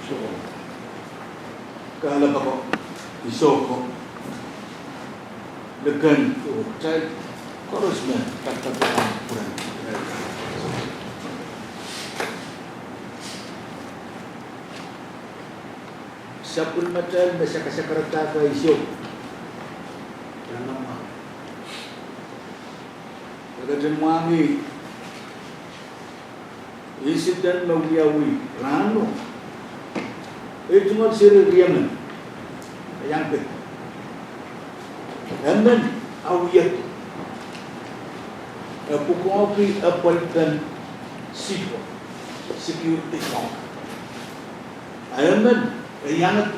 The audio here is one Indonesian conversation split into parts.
So, kala ko, isoko, legan tu, saya korosmen kata-kata kurang. Sapul macam masa kasakarata ka isyo. Nama. Kadang Mwoalen insiden Mwoalen rano. Itu mah siri riaman. Yang ke. Aman awiyat. Pohnpei apalkan sipo security count. Aman yang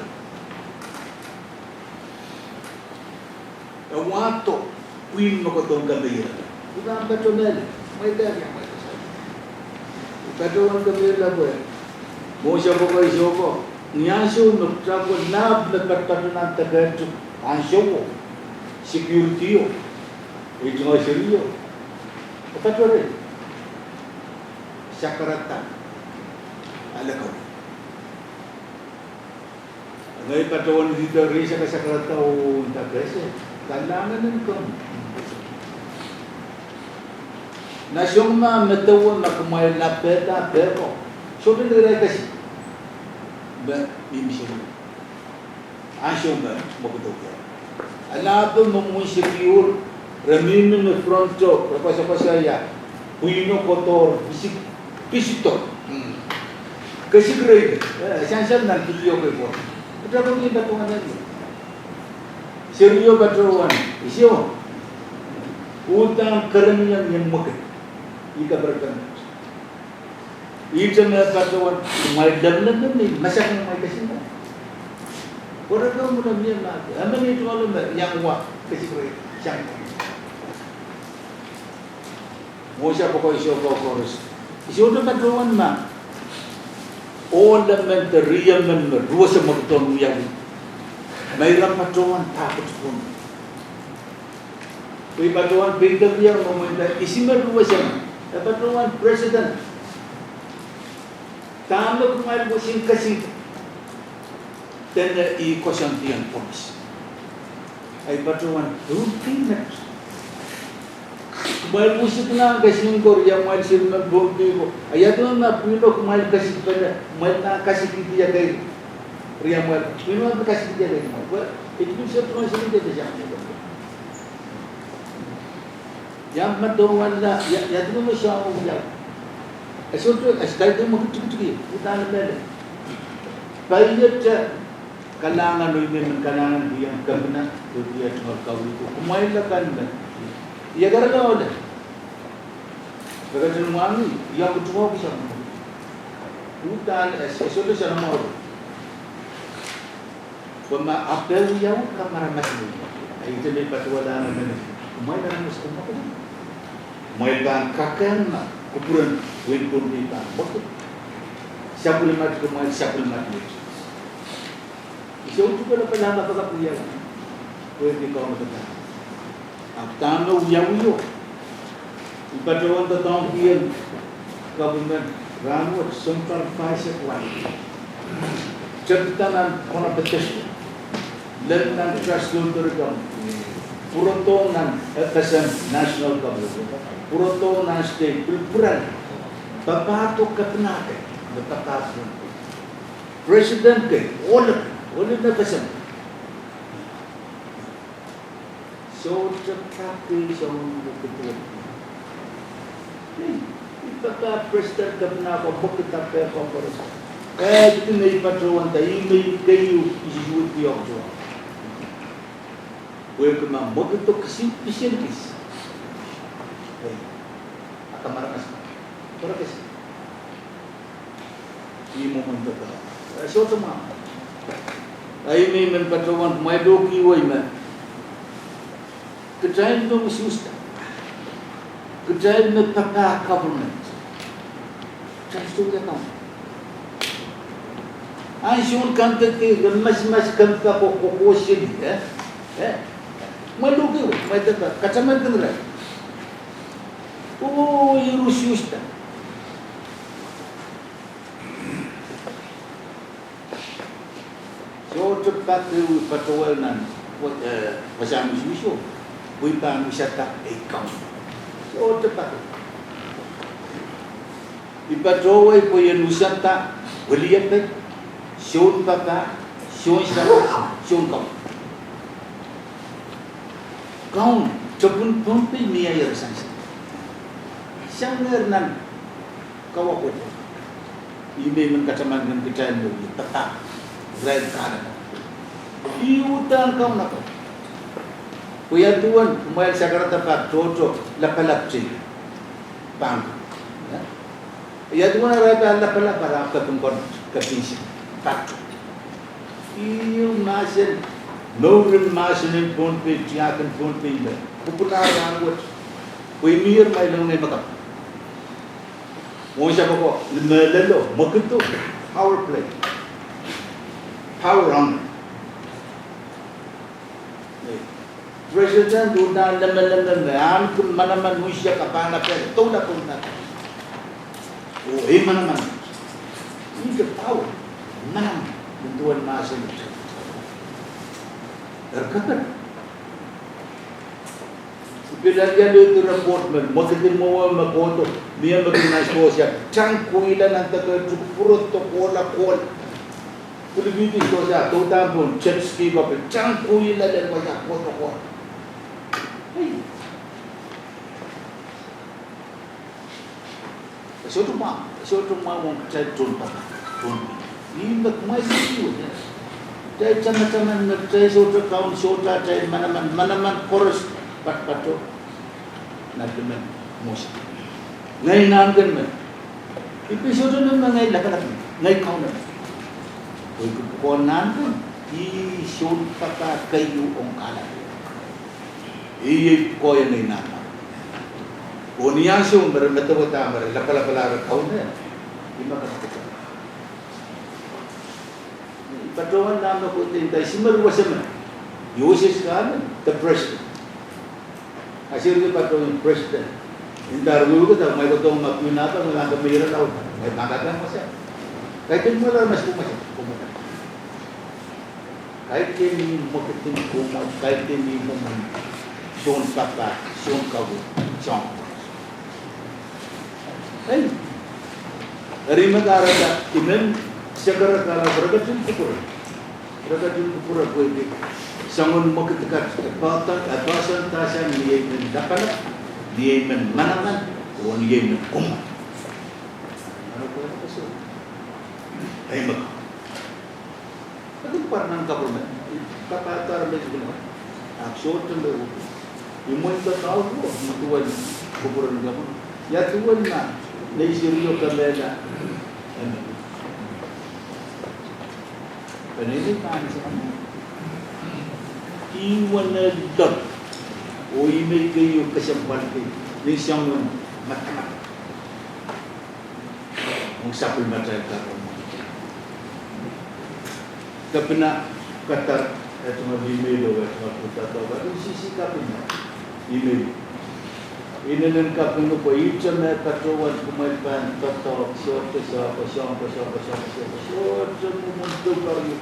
Wahu Queen makotong kamera. Bukan personal, mereka yang mereka. Katakan kamera apa? Mau siapa kau siapa? Niasu nak siapa nak katakan terkait anjau security yo, itu macam yo. Apa tu ada? Sakaratan, ala kau. Ngai katakan kita risa sakaratan tak kerja. Kailangan ng nasyong matawon na kumain na peta pero so pinagay kasi ba imisyon asyong ba mabuto ka alado mong secure ramino na fronto papasa-pasaya huino kotor pisito kasi grade siya nang tuyo ko ito ba yung batungan natin Serio patrowan, isyo. Utang karamihan yang makan. Ika berkan. Ika na patrowan, may damnan ni masak ng may kasinta. Orang kau mula niya na. Aman itu malam yang wa kasi pre siyang. Mo siya pokok isyo ko chorus. Isyo na patrowan ma. All the men the real men dua sa magton yang Mayroong patungan takot pun. Kung patungan bigla niya meminta isimerluwa siya. Patungan president. Tama kumain mo sing kasi. Tena i-kosantiyan polis. Ay patungan routine. Kumain mo siya na kasi yung Korea kumain siya mag-bombi ko. Ay ato na pino kumain kasi pala. Kumain na kasi kitiya kayo. Ria Mwoalen, minum bekas dia lagi. Itu bisa terus ini dia jangan. Yang madowan lah, ya tu mesti orang punya. Esok tu, esok tu mungkin cuci, kita nak. Banyak kalangan ini kalangan dia kena dia cuma kau itu. Kumain lah kan. Ya gara-gara ada. Gara-gara Mwoalen, yang cuma bisa. Hutan esok tu sana mau. Pema apel yang kamar masih. Itu di patualan mana. Kumai dalam sekolah tu. Kumai dan kakek na kupuran win pun di tan. Betul. Siapa lima kumai siapa lima tu. Itu kalau pernah apa tak punya. Kau di kau macam mana? Aptan lo yang yo. Patualan tu tahun kian government Ranwat Central Fire One. Ceritakan orang betul. Lenang trust tergam, Puroto nan FSM national government, Puroto nan state pulpuran, bapato kapenake, bapato, president ke, oleh FSM. So cepat so betul. Bapak president kapenake, bukti tapi konferensi. Itu ni patroan tadi ini kayu isu tiap jua. Welcome begitu kesimpulan akan markas. Markas. Ini momen terbaik. Suatu mah. Ini menpatroan maidoki wajib. Kerjaan itu mesti kerjaan itu tak government. Jangan sudah tahu. Ansyur kan tadi mas kan kapok sini, malu ke, macam kacaman kan lah. Oh, Rusia. So cepat tu patuanan macam isu bukan wisata ikam. So cepat. Ipatrawai punya wisata beliau Sion papa, Sion siapa, Sion kau. Kau cepun Pohnpei ni ayat sangat. Sangat nan kau apa? Ibu menkatakan dengan kejadian itu tetap berat kanan. Iutan kau nak. Puya tuan, kemarin saya kata tak cocok lapalap sih, bang. Ya tuan ada lapalap para apa pun kepisi. Tak. Iu masin, nurun masin Pohnpei, tiakan Pohnpei le. Popular language. Premier mai long ne makap. Mo siapa ko? Melelo, makuto. Power play. Power on. President udah lem-lem an kun mana-mana manusia kapana pe, tahu dah pun tak. Oh, mana-mana. Ini ke power. Mana bentuan masa ini terkait bila dia itu report makin mau foto dia makin nasosya cangkuilan nanti ke purut to kola kulit itu soja tu tampun jet ski apa cangkuilan dan banyak foto suatu mau cari contoh ini macam itu. Dari macam-macam dari suatu kaum suatu dari mana-mana korus pat-patu nak demen musik. Ngai nam demen. Episode ni ngai lapan ngai kaum ni. Konan pun i sun pata kayu ongkala. I ko yang ngai nam. Onian sun bermeta-meta berlapa-lapa kaum ni. Lima kali. Patroan nama putin tay simmer wasam Yosef kan the president asyik dia patroan president indar dulu kita mai potong makina apa nggak kemira tahu mai mangkatan masa kaitin mo lang mas kumasa kaitin mo kitin kumot kaitin mo son papa son kabu son ay arima karada imen segera kalau berkecil kupur aku ini sangun mau ketika atasan tasan dia mendapat dia mana orang dia menkumah mana kau yang pasal ayam mak itu pernah kabur mana kata tar lebih guna aksor tembel imun itu tahu tu tuan kuburan kamu ya tuan na dari sirio kembali penelitian sama iwan dot oi me kayu kesempatan ni siang mat sapul macam kata kapena kata itu email atau kata apa sisi kapena email ini dan kapena ko icham na patrowan kumapan tato short muntuk kari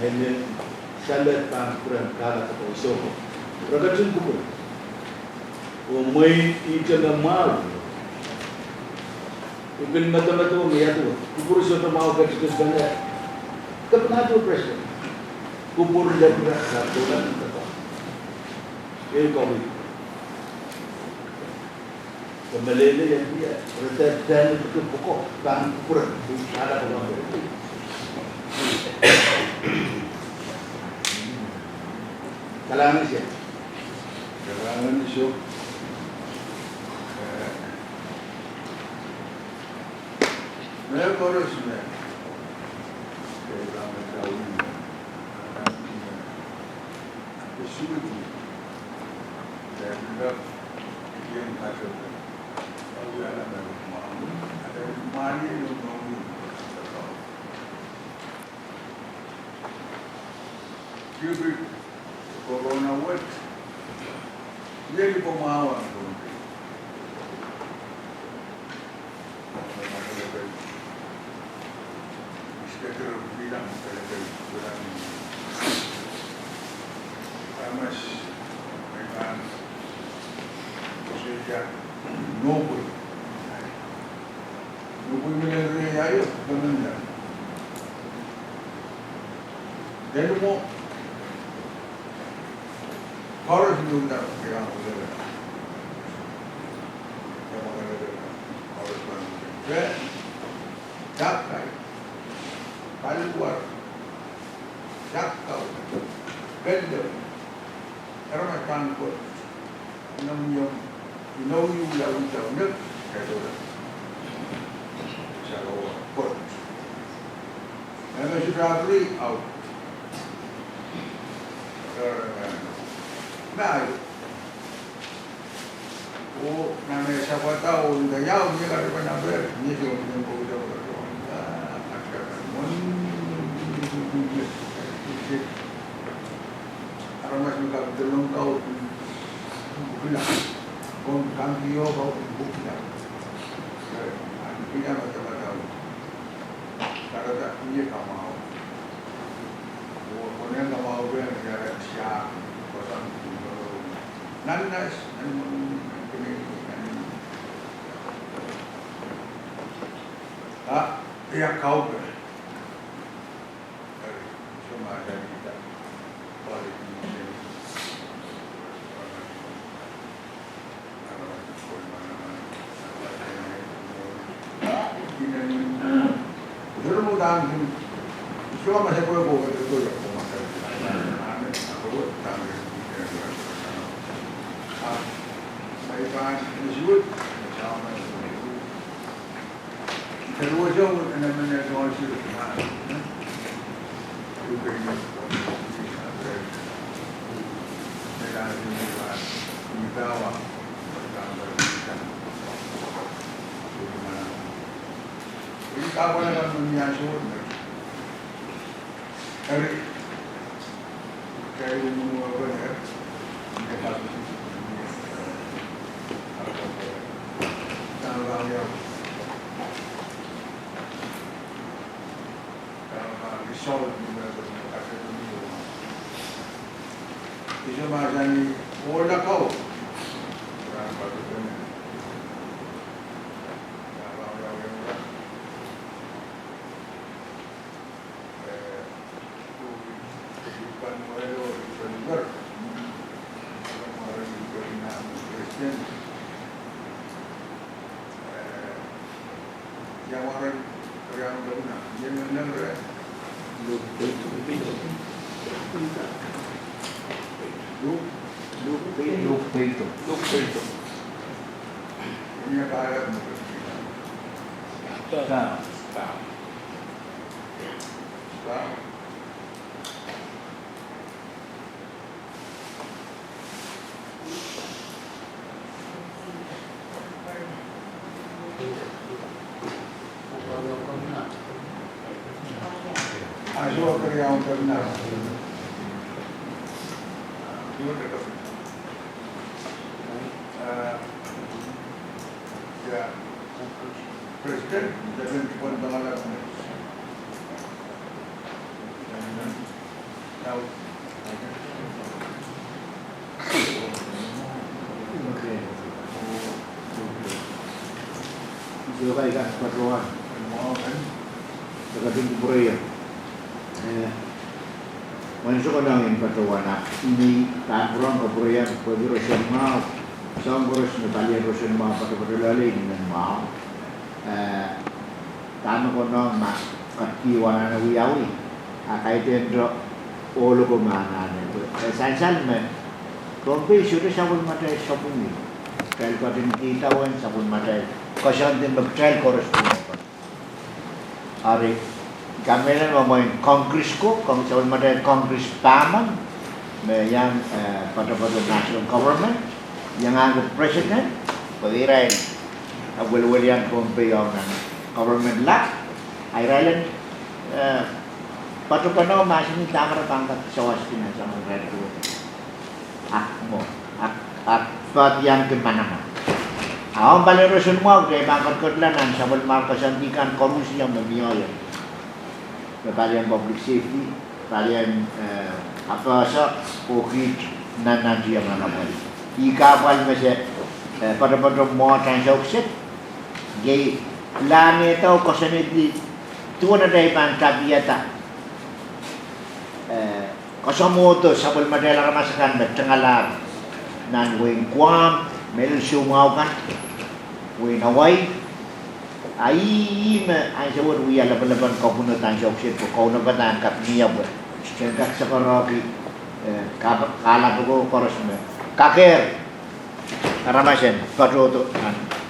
ini salat pangkuran kala atau isoko rakacun kubur umai icham na mal ibn mata meyatu kubur soto mau kecil banget kapena tu presiden kubur dan satu dan kata kau Kembali yang dia dan itu pokok bang kurang ada peluang itu. Kalangan sih. Kalangan itu. Mereka harus mereka. Kalangan tahu ini. Kesulitan. Dan juga yang macam ada mani yang menunggu. Jadi corona wet, jadi Mwoalen bilang bilang mas dengan posisi nopo miliar ayo kemudian dan mau harus diundang yang boleh harus bangun capai keluar cakau benda karena tangkut namanya inawi ulah nak kadolah kalau put nama sudah beri out nah oh nama siapa tahu dah jauh ni kalau pernah ber ni tu yang boleh Aramas juga belum tahu bukan kon kambio kau bukan tidak macam-macam kalau tak punya kamau konon kamau yang ada siap kosan nanas ini ya kau cuma ada kita balik mudah-mudahan semua masih boleh bawa itu ya baik disebut kedua jauh namanya soal situ juga ini kita awak ini kapan akan menyasur kayak umum apa ya kalau yang risau juga berkata begitu itu macam ni orang kau orang patutnya yang orang yang berguna, yang benar Lupa. Ini apa ayat mungkin? Tahu. Asal kerja yang benar. Ya, Presiden jangan pun mengalami. Tahu. Silakan ikan perluan. Dekat pintu Korea. Masuk ke dalam perluan ini tak kurang ke Korea pergi Russian mau. Sang kurus Natalia Russian mau pada lagi dengan mau. Tanah kono mak kaki warna wiawi. Kaitan dro olo ko mana ne. Sansan me. Pohnpei sudah sabun mata sabun ni. Kalau kau kita wan sabun mata. Kasan din mag-trial correspondent. Ari kami mau main kongres ko, kong sabun mata kongres paman, yang pada national government, yang anggap presiden, pagirain, awal-awalian Pohnpei yang government lah, airalan, pada masih ni tamar pangkat sawas kina sama red ko. Yang kemana-mana. Awam balik Russian mau kaya bangkat kotlanan sabun markasantikan korupsi yang membiayai. Kalian public safety, kalian apa sa COVID nan dia mana balik. Ika pal masih pada mau transaksi, jadi lama itu kosannya di tuan ada iban tabiata. Kosamoto sabul madela ramasakan bertengalar nan wing kuam mel sumau kan wing awai ai sebut wia leban kau punya transaksi kau nak bertangkap ni apa sehingga sekarang kalah tu koros me kaker ramasan patro tu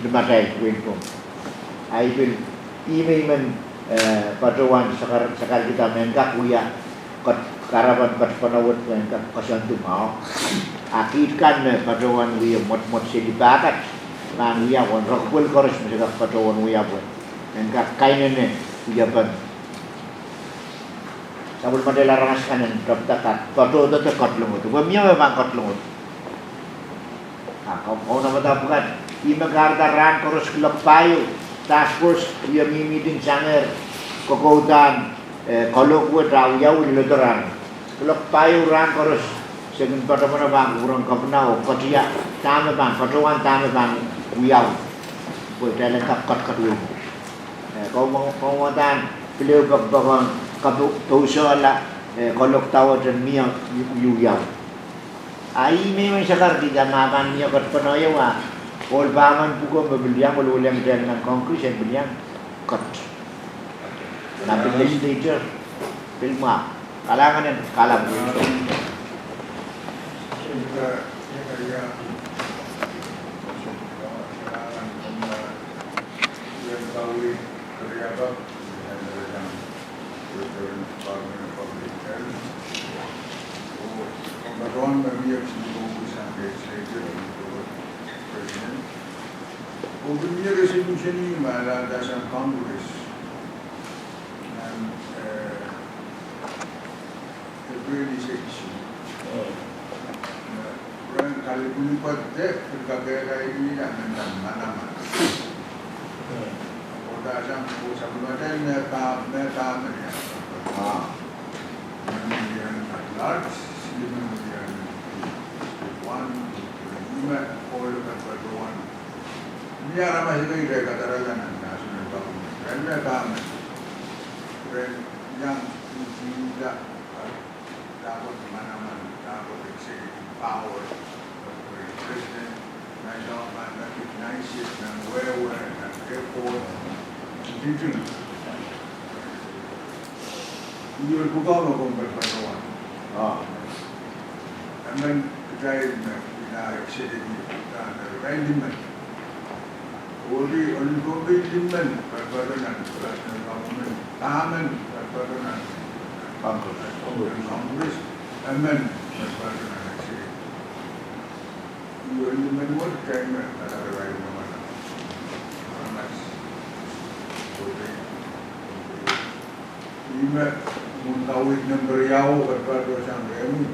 di madai wing pun ai bil men patruan sekarang kita mengkak wia karaban kat penawat yang kasan tu mau akid kan patruan wia mot sedibakat lan wia wan rokbul koros mereka patruan wia buat engkak kainene ujaban sabul madela rangas kanan daptakat patro tu tekot lumut bamia memang kot lumut kau nama tak bukan ima garda ran koros klepayu task force dia meeting sanger kokoutan kalau gue tahu jauh di luaran, kalau payu orang terus segmen pada mana bang orang kepenau, kerja tamu bang, pertuan tamu bang, uyau, boleh dalam kat dulu. Kau mau dan beliau bagang kabu tahu lah, kalau tahu dan mia uyau. Ai memang sekarang tidak makan mia kat penau ya wah, kalau bangun pukul beliang boleh dengan konklusi beliang kat. Tapi legislature film kalangan yang kalah resolution ini malah dasar Congress. Really section. Orang kalau punya projek berbagai ini nak mana-mana. Orang asam sebelum ada mereka mereka. Kemudian large, kemudian one, lima, all berbagai. Ini arah masih lagi dari kata raja nasional government. Dan mereka yang tidak dapat mana-mana, dapat executive power, president, national recognition, dan where, dan airport, itu. Ini berbuka maupun berperluan. Dan kita executive dan arrangement. Only commitment berperluan, government, tahanan berperluan. Congress amend actually. You amend what kind of right Ima muntawid ng beriyaw berpada sang remi.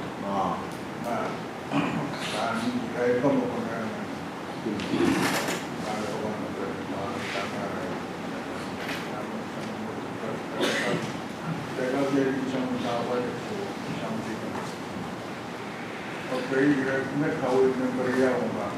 Kan kaya ko mo kung jadi isang tawad o isang tika. Okay, may kawid ng bariya o ba?